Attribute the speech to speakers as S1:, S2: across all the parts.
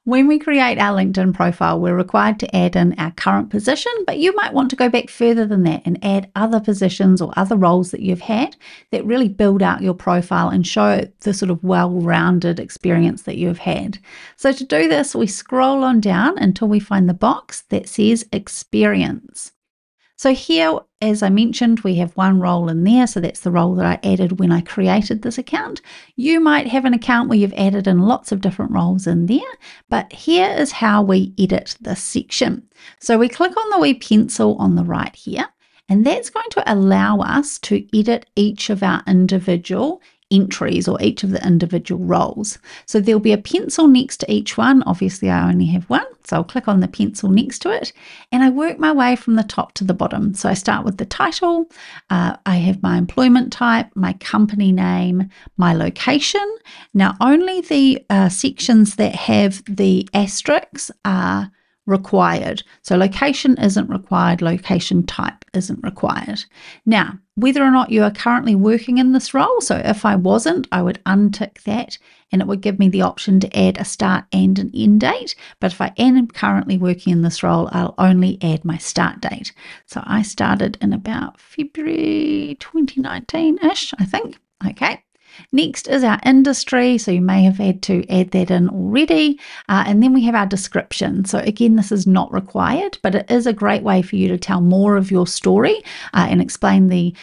S1: When we create our LinkedIn profile, we're required to add in our current position, but you might want to go back further than that and add other positions or other roles that you've had that really build out your profile and show the sort of well-rounded experience that you've had. So to do this, we scroll on down until we find the box that says experience. So here, as I mentioned, we have one role in there. So that's the role that I added when I created this account. You might have an account where you've added in lots of different roles in there, but here is how we edit this section. So we click on the wee pencil on the right here, and that's going to allow us to edit each of our individual entries or each of the individual roles. So there'll be a pencil next to each one. Obviously I only have one, so I'll click on the pencil next to it and I work my way from the top to the bottom. So I start with the title, I have my employment type, my company name, my location. Now only the sections that have the asterisks are required. So location isn't required, location type isn't required. Now, whether or not you are currently working in this role, so if I wasn't, I would untick that and it would give me the option to add a start and an end date. But if I am currently working in this role, I'll only add my start date. So I started in about February 2019-ish, I think. Okay. Next is our industry, so you may have had to add that in already, and then we have our description. So again, this is not required, but it is a great way for you to tell more of your story and explain the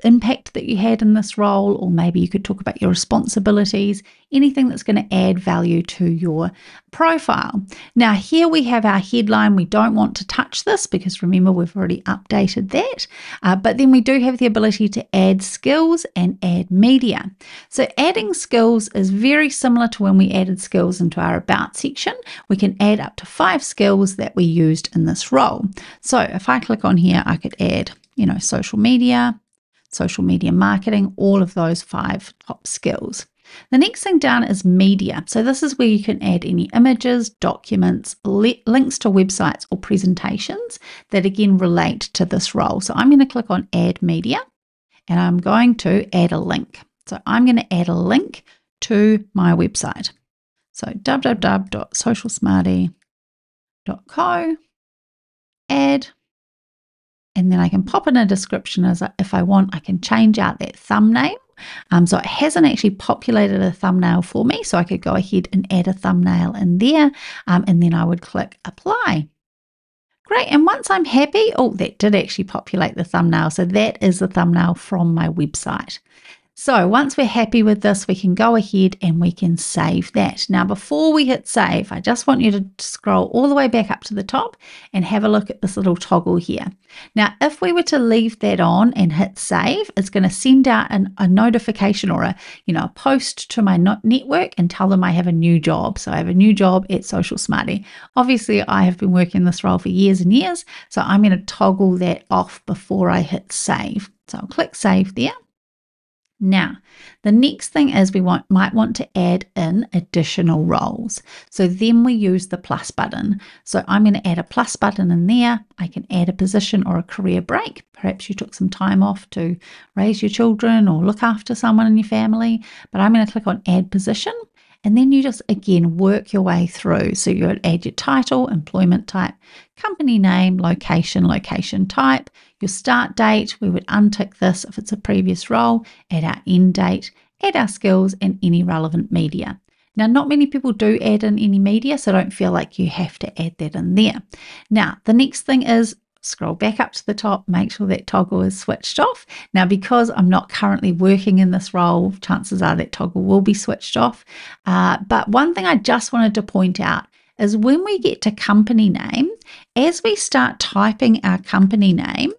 S1: impact that you had in this role, or maybe you could talk about your responsibilities, anything that's going to add value to your profile. Now here we have our headline. We don't want to touch this because remember we've already updated that, but then we do have the ability to add skills and add media. So adding skills is very similar to when we added skills into our about section. We can add up to 5 skills that we used in this role. So if I click on here, I could add, social media marketing, all of those 5 top skills. The next thing down is media. So this is where you can add any images, documents, links to websites or presentations that again relate to this role. So I'm going to click on add media and I'm going to add a link. So I'm going to add a link to my website. So www.socialsmarty.co, add, and then I can pop in a description as if I want. I can change out that thumbnail. So it hasn't actually populated a thumbnail for me, so I could go ahead and add a thumbnail in there, and then I would click apply. Great, and once I'm happy, that did actually populate the thumbnail, so that is the thumbnail from my website. So once we're happy with this, we can go ahead and we can save that. Now, before we hit save, I just want you to scroll all the way back up to the top and have a look at this little toggle here. Now, if we were to leave that on and hit save, it's going to send out a notification or a post to my network and tell them I have a new job. So I have a new job at Social Smarty. Obviously, I have been working this role for years and years, so I'm going to toggle that off before I hit save. So I'll click save there. Now, the next thing is we might want to add in additional roles. So then we use the plus button. So I'm going to add a plus button in there. I can add a position or a career break. Perhaps you took some time off to raise your children or look after someone in your family. But I'm going to click on add position. And then you just, again, work your way through. So you would add your title, employment type, company name, location type, your start date. We would untick this if it's a previous role, add our end date, add our skills and any relevant media. Now, not many people do add in any media, so don't feel like you have to add that in there. Now, the next thing is scroll back up to the top, make sure that toggle is switched off. Now, because I'm not currently working in this role, chances are that toggle will be switched off. But one thing I just wanted to point out is when we get to company name, as we start typing our company name,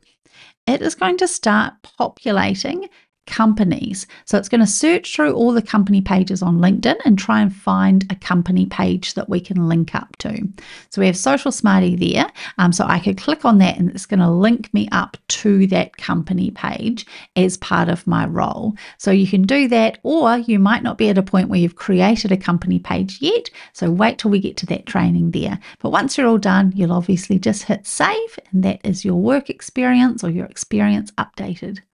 S1: it is going to start populating companies. So it's going to search through all the company pages on LinkedIn and try and find a company page that we can link up to. So we have Social Smarty there. So I could click on that and it's going to link me up to that company page as part of my role. So you can do that, or you might not be at a point where you've created a company page yet. So wait till we get to that training there. But once you're all done, you'll obviously just hit save, and that is your work experience or your experience updated.